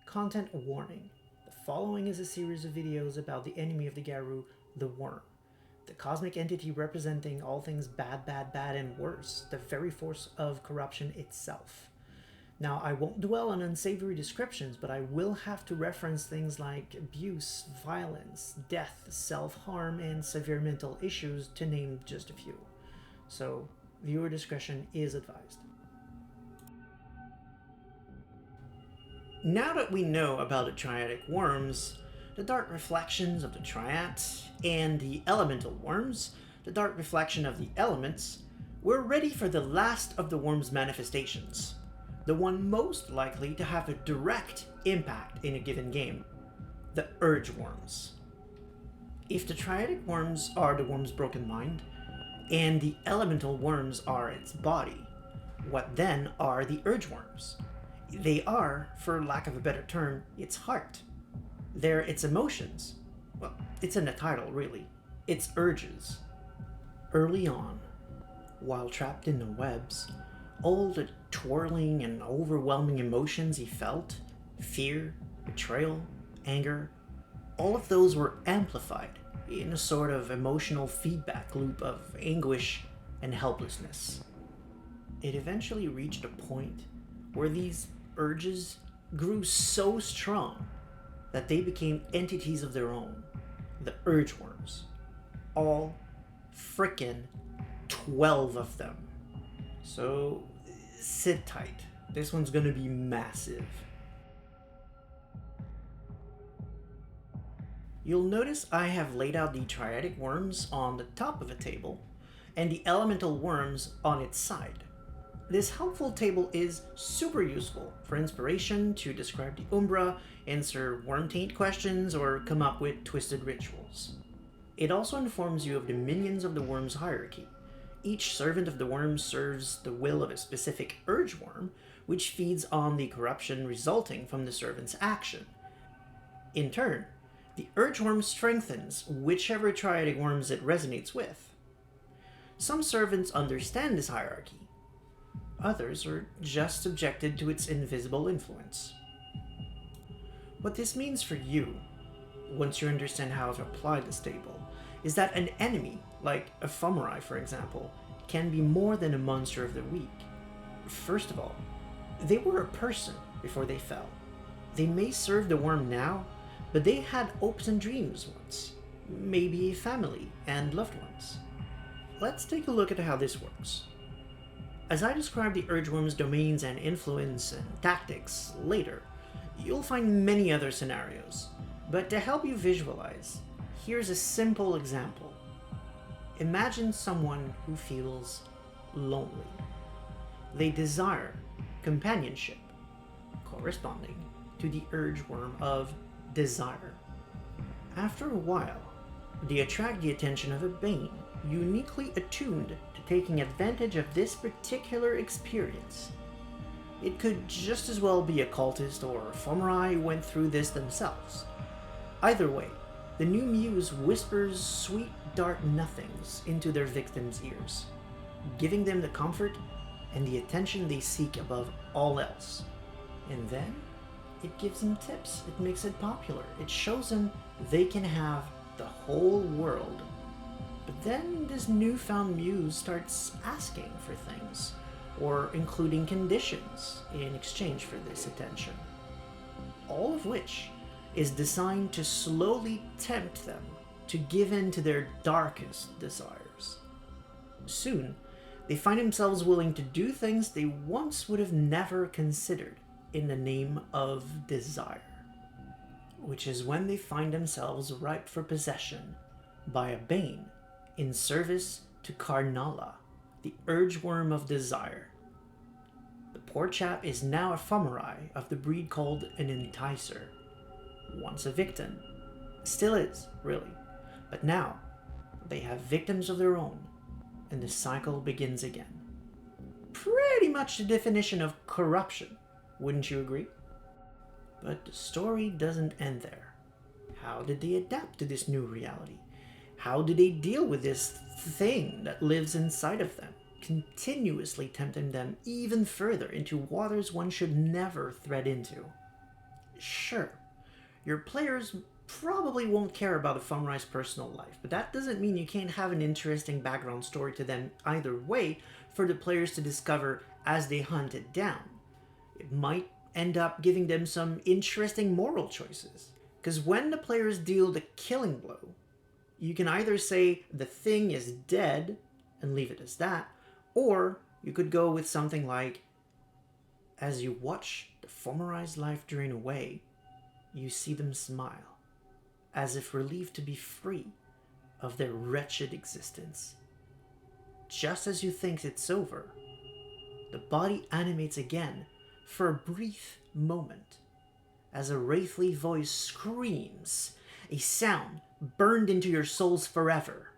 Content warning. The following is a series of videos about the enemy of the Garou, the Wyrm. The cosmic entity representing all things bad, bad, bad, and worse, the very force of corruption itself. Now, I won't dwell on unsavory descriptions, but I will have to reference things like abuse, violence, death, self-harm, and severe mental issues, to name just a few. So, viewer discretion is advised. Now that we know about the Triadic Wyrms, the dark reflections of the Triads, and the Elemental Wyrms, the dark reflection of the elements, we're ready for the last of the Wyrm's manifestations, the one most likely to have a direct impact in a given game, the Urge Wyrms. If the Triadic Wyrms are the Wyrm's broken mind, and the Elemental Wyrms are its body, what then are the Urge Wyrms? They are, for lack of a better term, its heart. They're its emotions. Well, it's in the title, really. Its urges. Early on, while trapped in the webs, all the twirling and overwhelming emotions he felt, fear, betrayal, anger, all of those were amplified in a sort of emotional feedback loop of anguish and helplessness. It eventually reached a point where these urges grew so strong that they became entities of their own, the Urge Wyrms. All frickin' 12 of them. So sit tight, this one's gonna be massive. You'll notice I have laid out the Triadic Wyrms on the top of a table, and the Elemental Wyrms on its side. This helpful table is super useful for inspiration to describe the Umbra, answer worm taint questions, or come up with twisted rituals. It also informs you of the minions of the Wyrm's hierarchy. Each servant of the Wyrm serves the will of a specific Urge Wyrm, which feeds on the corruption resulting from the servant's action. In turn, the Urge Wyrm strengthens whichever Triadic Wyrms it resonates with. Some servants understand this hierarchy. Others are just subjected to its invisible influence. What this means for you, once you understand how to apply this table, is that an enemy, like a Ephemerai for example, can be more than a monster of the week. First of all, they were a person before they fell. They may serve the Wyrm now, but they had hopes and dreams once, maybe a family and loved ones. Let's take a look at how this works. As I describe the Urge Wyrm's domains and influence and tactics later, you'll find many other scenarios, but to help you visualize, here's a simple example. Imagine someone who feels lonely. They desire companionship, corresponding to the Urge Wyrm of desire. After a while, they attract the attention of a Bane, uniquely attuned to taking advantage of this particular experience. It could just as well be a cultist or a Ephemerai who went through this themselves. Either way, the new muse whispers sweet, dark nothings into their victims' ears, giving them the comfort and the attention they seek above all else. And then, it gives them tips, it makes it popular, it shows them they can have the whole world. But then this newfound muse starts asking for things, or including conditions in exchange for this attention. All of which is designed to slowly tempt them to give in to their darkest desires. Soon, they find themselves willing to do things they once would have never considered in the name of desire. Which is when they find themselves ripe for possession by a Bane in service to Karnala, the Urge Wyrm of desire. The poor chap is now a Ephemerai of the breed called an Enticer. Once a victim. Still is, really. But now, they have victims of their own, and the cycle begins again. Pretty much the definition of corruption, wouldn't you agree? But the story doesn't end there. How did they adapt to this new reality? How do they deal with this thing that lives inside of them, continuously tempting them even further into waters one should never tread into? Sure, your players probably won't care about a Fomori's personal life, but that doesn't mean you can't have an interesting background story to them either way for the players to discover as they hunt it down. It might end up giving them some interesting moral choices. Because when the players deal the killing blow, you can either say the thing is dead and leave it as that, or you could go with something like, as you watch the Fomori's life drain away, you see them smile, as if relieved to be free of their wretched existence. Just as you think it's over, the body animates again for a brief moment, as a wraithly voice screams, a sound burned into your souls forever.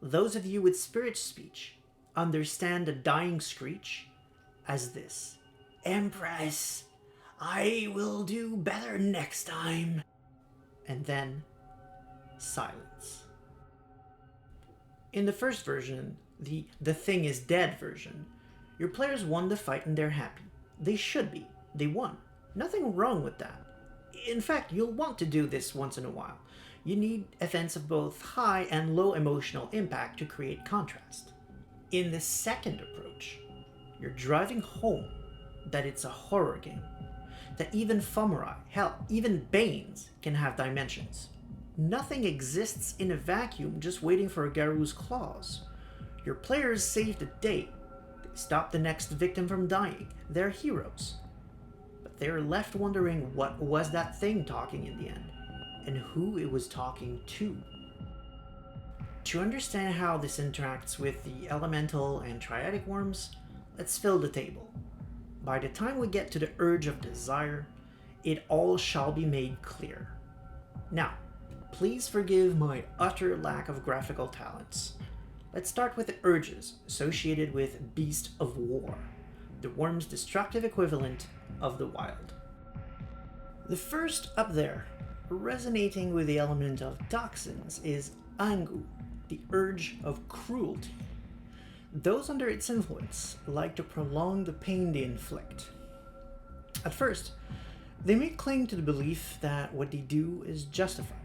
Those of you with spirit speech understand the dying screech as this: Empress, I will do better next time. And then, silence. In the first version, the thing is dead version, your players won the fight and they're happy. They should be. They won. Nothing wrong with that. In fact, you'll want to do this once in a while. You need events of both high and low emotional impact to create contrast. In the second approach, you're driving home that it's a horror game. That even Fomori, hell, even Banes can have dimensions. Nothing exists in a vacuum just waiting for Garu's claws. Your players save the day. They stop the next victim from dying. They're heroes. But they're left wondering what was that thing talking in the end, and who it was talking to. To understand how this interacts with the elemental and triadic worms, let's fill the table. By the time we get to the Urge of Desire, it all shall be made clear. Now, please forgive my utter lack of graphical talents. Let's start with the urges associated with Beast of War, the worm's destructive equivalent of the wild. The first up there, resonating with the element of toxins, is Angu, the Urge of Cruelty. Those under its influence like to prolong the pain they inflict. At first, they may cling to the belief that what they do is justified,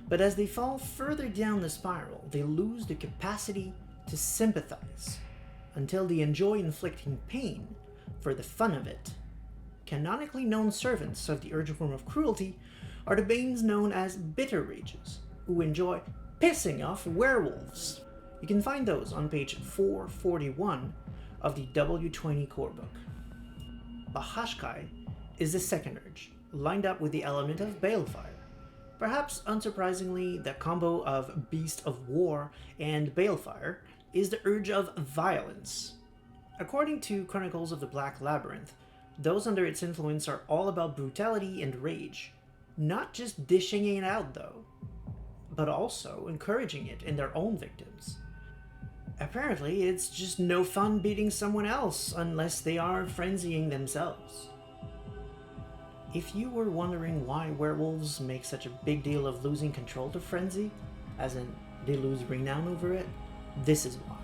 but as they fall further down the spiral, they lose the capacity to sympathize until they enjoy inflicting pain for the fun of it. Canonically known servants of the Urge of Cruelty are the Banes known as Bitter Rages, who enjoy pissing off werewolves. You can find those on page 441 of the W20 core book. Bahashkai is the second urge, lined up with the element of Balefire. Perhaps unsurprisingly, the combo of Beast of War and Balefire is the Urge of Violence. According to Chronicles of the Black Labyrinth, those under its influence are all about brutality and rage. Not just dishing it out though, but also encouraging it in their own victims. Apparently, it's just no fun beating someone else unless they are frenzying themselves. If you were wondering why werewolves make such a big deal of losing control to frenzy, as in they lose renown over it, this is why.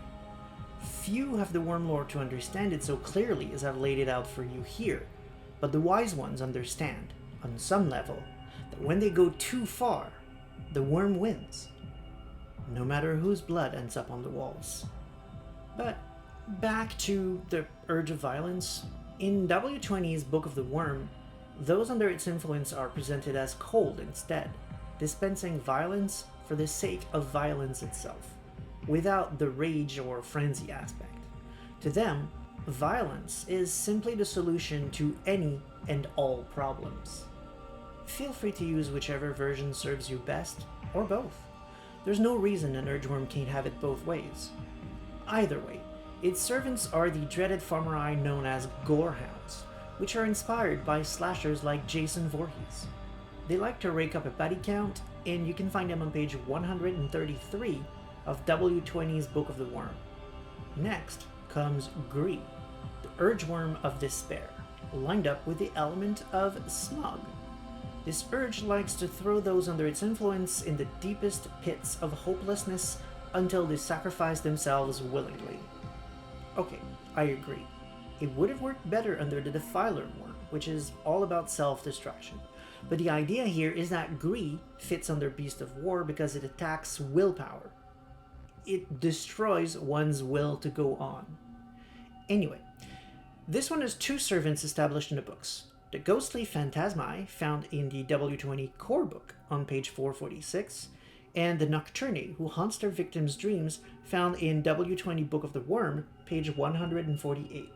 Few have the worm lore to understand it so clearly as I've laid it out for you here, but the wise ones understand, on some level, that when they go too far, the worm wins, no matter whose blood ends up on the walls. But back to the Urge of Violence. In W20's Book of the Wyrm, those under its influence are presented as cold instead, dispensing violence for the sake of violence itself, without the rage or frenzy aspect. To them, violence is simply the solution to any and all problems. Feel free to use whichever version serves you best, or both. There's no reason an Urge Wyrm can't have it both ways. Either way, its servants are the dreaded Fomori known as Gorehounds, which are inspired by slashers like Jason Voorhees. They like to rake up a body count, and you can find them on page 133 of W20's Book of the Wyrm. Next comes Gree, the Urge Wyrm of Despair, lined up with the element of Smug. This urge likes to throw those under its influence in the deepest pits of hopelessness until they sacrifice themselves willingly. Okay, I agree. It would have worked better under the Defiler Wyrm, which is all about self-destruction. But the idea here is that Gree fits under Beast of War because it attacks willpower. It destroys one's will to go on. Anyway, this one has two servants established in the books. The ghostly phantasmi found in the W20 core book on page 446, and the nocturne who haunts their victims' dreams found in W20 Book of the Wyrm, page 148.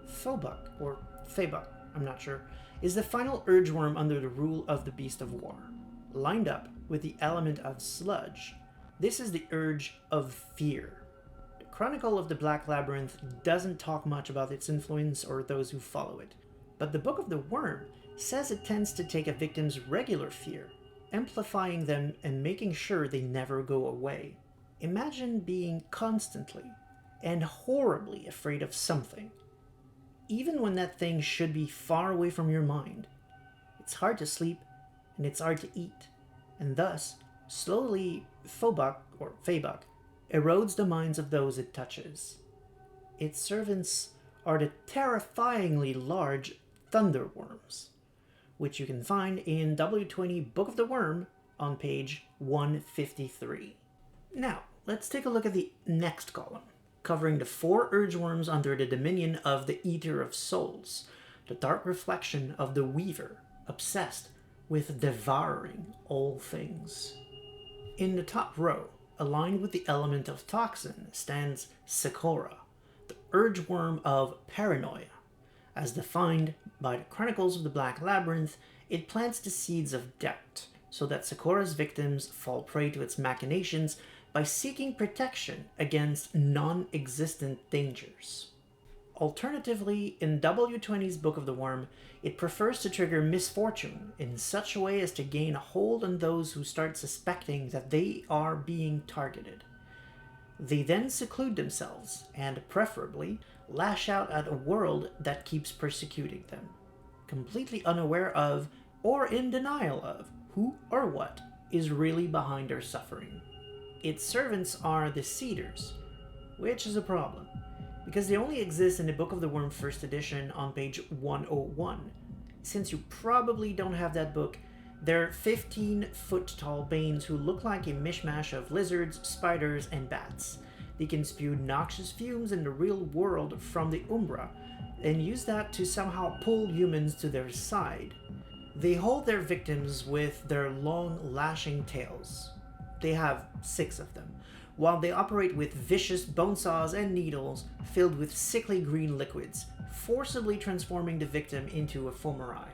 Phobuk, or Fabuk, I'm not sure, is the final Urge Wyrm under the rule of the Beast of War. Lined up with the element of sludge, this is the Urge of Fear. The Chronicle of the Black Labyrinth doesn't talk much about its influence or those who follow it, but the Book of the Wyrm says it tends to take a victim's regular fear, amplifying them and making sure they never go away. Imagine being constantly and horribly afraid of something, even when that thing should be far away from your mind. It's hard to sleep, and it's hard to eat, and thus, slowly, Phobuk, or Fabuk, erodes the minds of those it touches. Its servants are the terrifyingly large Thunder Wyrms, which you can find in W20 Book of the Wyrm on page 153. Now, let's take a look at the next column, covering the 4 Urge Wyrms under the dominion of the Eater of Souls, the dark reflection of the Weaver, obsessed with devouring all things. In the top row, aligned with the element of toxin, stands Sakura, the Urge Wyrm of Paranoia. As defined by the Chronicles of the Black Labyrinth, it plants the seeds of doubt, so that Sakura's victims fall prey to its machinations by seeking protection against non-existent dangers. Alternatively, in W20's Book of the Wyrm, it prefers to trigger misfortune in such a way as to gain a hold on those who start suspecting that they are being targeted. They then seclude themselves and, preferably, lash out at a world that keeps persecuting them, completely unaware of, or in denial of, who or what is really behind their suffering. Its servants are the Cedars, which is a problem, because they only exist in the Book of the Wyrm 1st edition on page 101. Since you probably don't have that book, they're 15-foot-tall banes who look like a mishmash of lizards, spiders, and bats. They can spew noxious fumes in the real world from the Umbra, and use that to somehow pull humans to their side. They hold their victims with their long, lashing tails. They have 6 of them, while they operate with vicious bone saws and needles filled with sickly green liquids, forcibly transforming the victim into a fomori.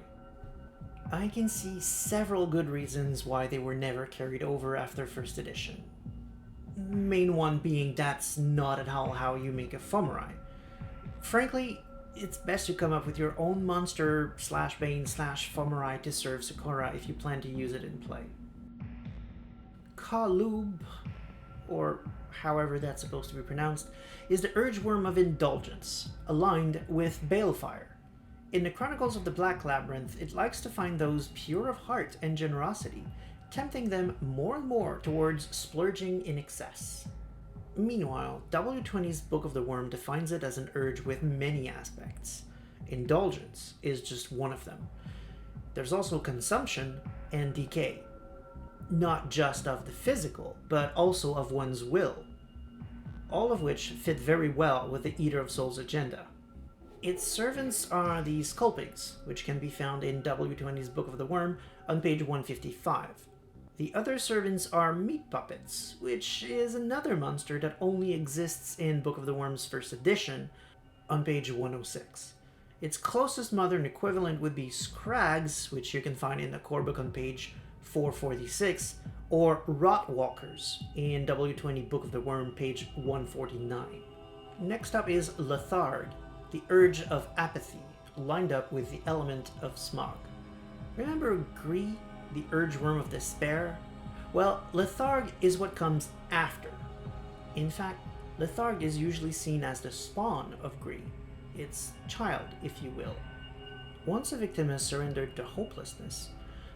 I can see several good reasons why they were never carried over after 1st edition. Main one being that's not at all how you make a fomori. Frankly, it's best to come up with your own monster / bane / fomori to serve Sakura if you plan to use it in play. Kalub, or however that's supposed to be pronounced, is the Urge Wyrm of Indulgence, aligned with Balefire. In the Chronicles of the Black Labyrinth, it likes to find those pure of heart and generosity, tempting them more and more towards splurging in excess. Meanwhile, W20's Book of the Wyrm defines it as an urge with many aspects. Indulgence is just one of them. There's also consumption and decay. Not just of the physical, but also of one's will. All of which fit very well with the Eater of Souls agenda. Its servants are the Sculpigs, which can be found in W20's Book of the Wyrm on page 155. The other servants are Meat Puppets, which is another monster that only exists in Book of the Wyrm's 1st edition on page 106. Its closest modern equivalent would be Scrags, which you can find in the core book on page 446, or Rotwalkers in W20 Book of the Wyrm, page 149. Next up is Letharg, the Urge of Apathy, lined up with the element of smog. Remember Gree, the Urge Wyrm of Despair? Well, Letharg is what comes after. In fact, Letharg is usually seen as the spawn of Gree, its child, if you will. Once a victim has surrendered to hopelessness,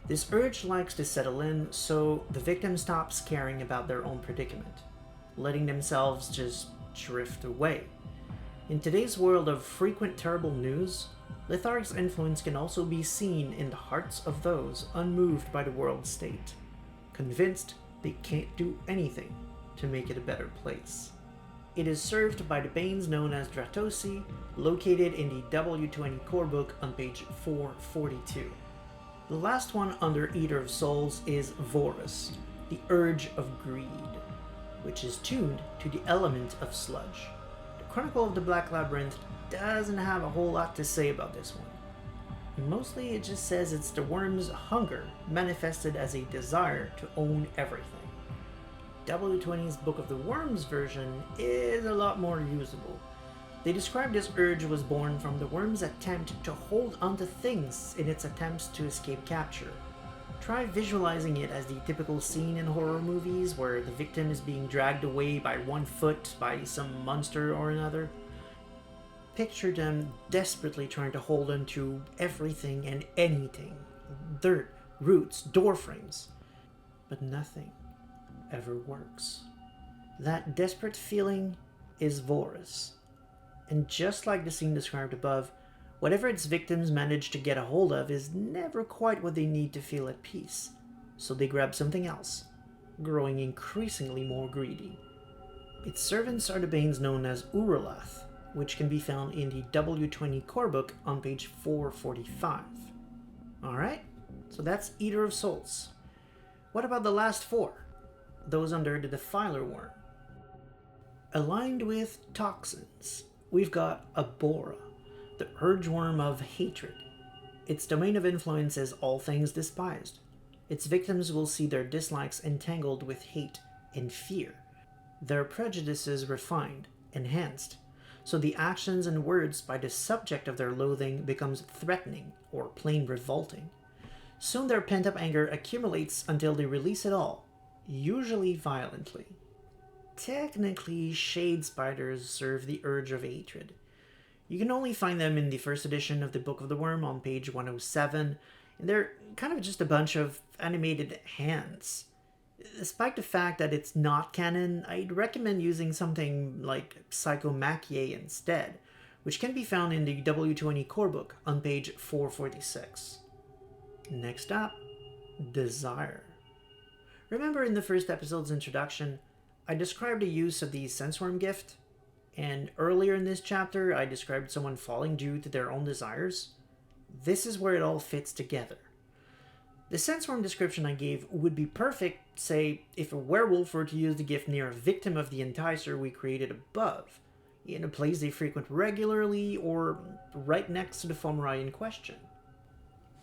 this urge likes to settle in, so the victim stops caring about their own predicament, letting themselves just drift away. In today's world of frequent terrible news, Letharg's influence can also be seen in the hearts of those unmoved by the world state, convinced they can't do anything to make it a better place. It is served by the Banes known as Dratosi, located in the W20 core book on page 442. The last one under Eater of Souls is Vorus, the Urge of Greed, which is tuned to the element of sludge. The Chronicle of the Black Labyrinth doesn't have a whole lot to say about this one. Mostly it just says it's the worm's hunger manifested as a desire to own everything. W20's Book of the Worms version is a lot more usable. They describe this urge was born from the worm's attempt to hold onto things in its attempts to escape capture. Try visualizing it as the typical scene in horror movies where the victim is being dragged away by one foot by some monster or another. Picture them desperately trying to hold on to everything and anything. Dirt, roots, door frames. But nothing ever works. That desperate feeling is Vorus. And just like the scene described above, whatever its victims manage to get a hold of is never quite what they need to feel at peace. So they grab something else, growing increasingly more greedy. Its servants are the Banes known as Uralath, which can be found in the W20 core book on page 445. Alright, so that's Eater of Souls. What about the last four? Those under the Defiler Worm. Aligned with toxins, we've got Abora, the Urge Wyrm of Hatred. Its domain of influence is all things despised. Its victims will see their dislikes entangled with hate and fear, their prejudices refined, enhanced, so the actions and words by the subject of their loathing becomes threatening or plain revolting. Soon their pent-up anger accumulates until they release it all, usually violently. Technically, shade spiders serve the Urge of Hatred. You can only find them in the first edition of the Book of the Worm on page 107, and they're kind of just a bunch of animated hands. Despite the fact that it's not canon, I'd recommend using something like Psychomachia instead, which can be found in the W20 core book on page 446. Next up, Desire. Remember in the first episode's introduction, I described the use of the senseworm gift, and earlier in this chapter I described someone falling due to their own desires? This is where it all fits together. The senseworm description I gave would be perfect, say, if a werewolf were to use the gift near a victim of the enticer we created above, in a place they frequent regularly, or right next to the fomori in question.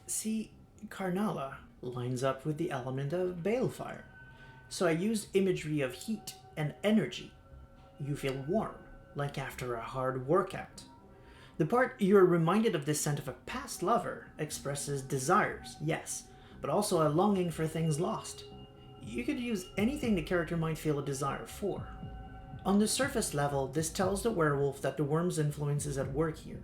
See, Karnala lines up with the element of balefire, so I used imagery of heat and energy. You feel warm, like after a hard workout. The part you're reminded of the scent of a past lover expresses desires, yes, but also a longing for things lost. You could use anything the character might feel a desire for. On the surface level, this tells the werewolf that the worm's influence is at work here.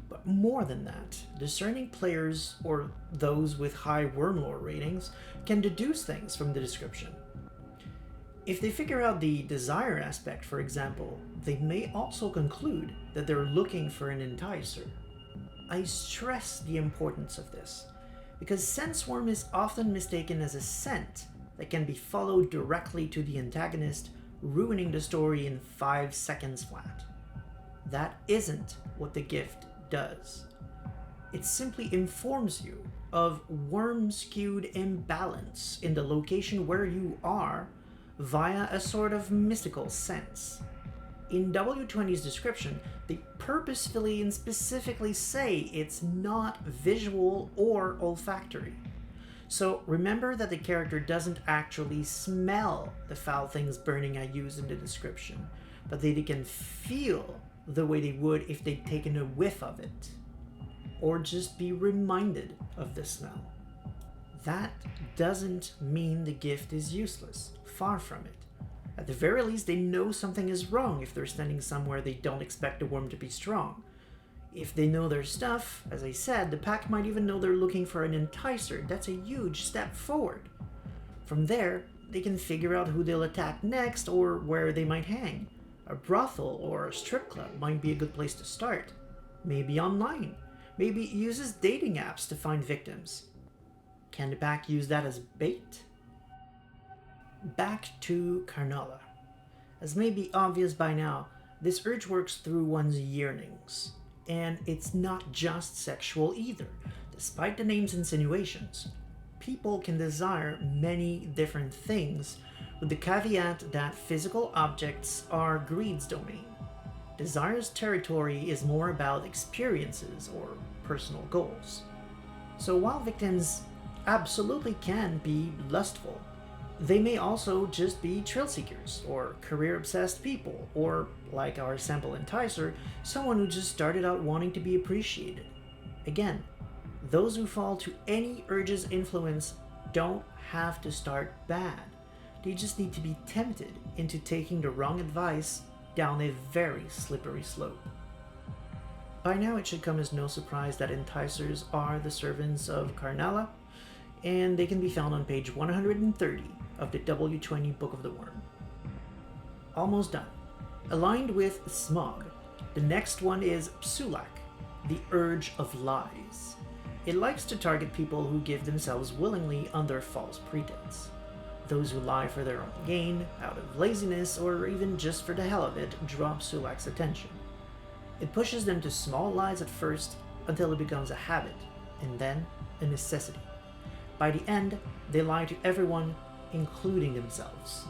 But more than that, discerning players, or those with high wormlore ratings, can deduce things from the description. If they figure out the desire aspect, for example, they may also conclude that they're looking for an enticer. I stress the importance of this, because senseworm is often mistaken as a scent that can be followed directly to the antagonist, ruining the story in 5 seconds flat. That isn't what the gift does. It simply informs you of worm-skewed imbalance in the location where you are via a sort of mystical sense. In W20's description, they purposefully and specifically say it's not visual or olfactory. So remember that the character doesn't actually smell the foul things burning I use in the description, but they can feel the way they would if they'd taken a whiff of it, or just be reminded of the smell. That doesn't mean the gift is useless, far from it. At the very least, they know something is wrong if they're standing somewhere they don't expect the worm to be strong. If they know their stuff, as I said, the pack might even know they're looking for an enticer. That's a huge step forward. From there, they can figure out who they'll attack next or where they might hang. A brothel or a strip club might be a good place to start. Maybe online. Maybe it uses dating apps to find victims. Can the pack use that as bait? Back to Carnala. As may be obvious by now, this urge works through one's yearnings. And it's not just sexual either, despite the name's insinuations. People can desire many different things, with the caveat that physical objects are greed's domain. Desire's territory is more about experiences or personal goals. So while victims absolutely can be lustful, they may also just be thrill seekers, or career-obsessed people, or, like our sample enticer, someone who just started out wanting to be appreciated. Again, those who fall to any urge's influence don't have to start bad. They just need to be tempted into taking the wrong advice down a very slippery slope. By now it should come as no surprise that enticers are the servants of Carnala, and they can be found on page 130 of the W20 Book of the Wyrm. Almost done. Aligned with Smog, the next one is Psulak, the Urge of Lies. It likes to target people who give themselves willingly under false pretense. Those who lie for their own gain, out of laziness, or even just for the hell of it, draw Psulak's attention. It pushes them to small lies at first until it becomes a habit, and then a necessity. By the end, they lie to everyone, including themselves.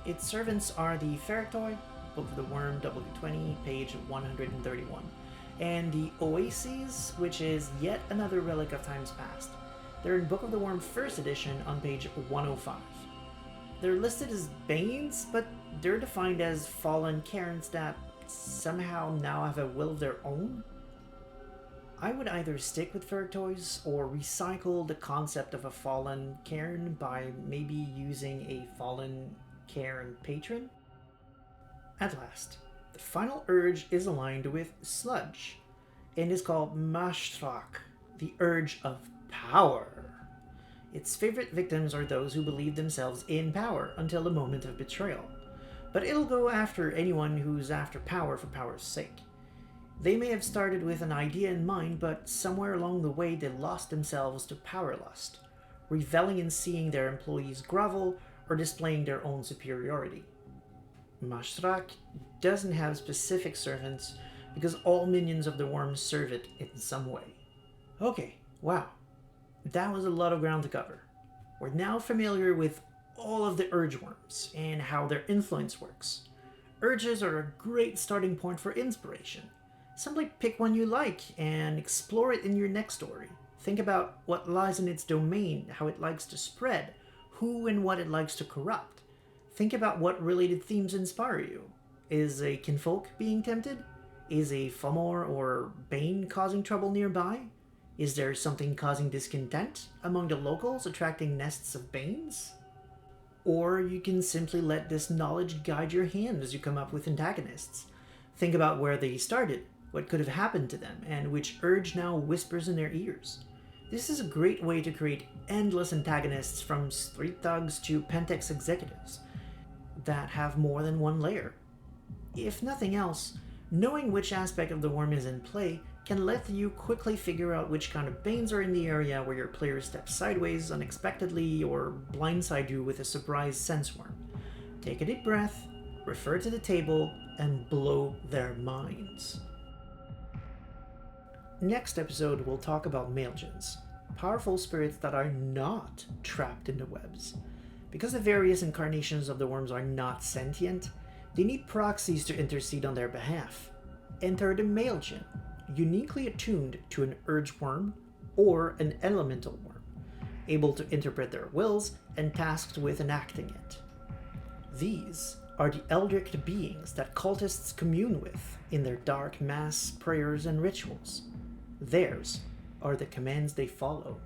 Its servants are the Ferretoi, Book of the Wyrm, W20, page 131, and the Oases, which is yet another relic of times past. They're in Book of the Wyrm 1st edition on page 105. They're listed as Banes, but they're defined as fallen cairns that somehow now have a will of their own? I would either stick with Ferretoys or recycle the concept of a fallen cairn by maybe using a fallen cairn patron. At last, the final urge is aligned with Sludge and is called Mashtrak, the Urge of Power. Its favorite victims are those who believe themselves in power until the moment of betrayal, but it'll go after anyone who's after power for power's sake. They may have started with an idea in mind, but somewhere along the way they lost themselves to power lust, reveling in seeing their employees grovel or displaying their own superiority. Mashtrak doesn't have specific servants because all minions of the Wyrm serve it in some way. Okay, wow. That was a lot of ground to cover. We're now familiar with all of the Urge Wyrms and how their influence works. Urges are a great starting point for inspiration. Simply pick one you like and explore it in your next story. Think about what lies in its domain, how it likes to spread, who and what it likes to corrupt. Think about what related themes inspire you. Is a kinfolk being tempted? Is a Fomor or Bane causing trouble nearby? Is there something causing discontent among the locals, attracting nests of Banes? Or you can simply let this knowledge guide your hand as you come up with antagonists. Think about where they started, what could have happened to them, and which urge now whispers in their ears. This is a great way to create endless antagonists, from street thugs to Pentex executives, that have more than one layer. If nothing else, knowing which aspect of the Wyrm is in play can let you quickly figure out which kind of Banes are in the area where your players step sideways unexpectedly or blindside you with a surprise sense worm. Take a deep breath, refer to the table, and blow their minds. Next episode, we'll talk about Maelgens, powerful spirits that are not trapped in the webs. Because the various incarnations of the Wyrms are not sentient, they need proxies to intercede on their behalf. Enter the Maelgen, uniquely attuned to an Urge Wyrm or an Elemental Wyrm, able to interpret their wills and tasked with enacting it. These are the eldritch beings that cultists commune with in their dark mass prayers and rituals. Theirs are the commands they follow.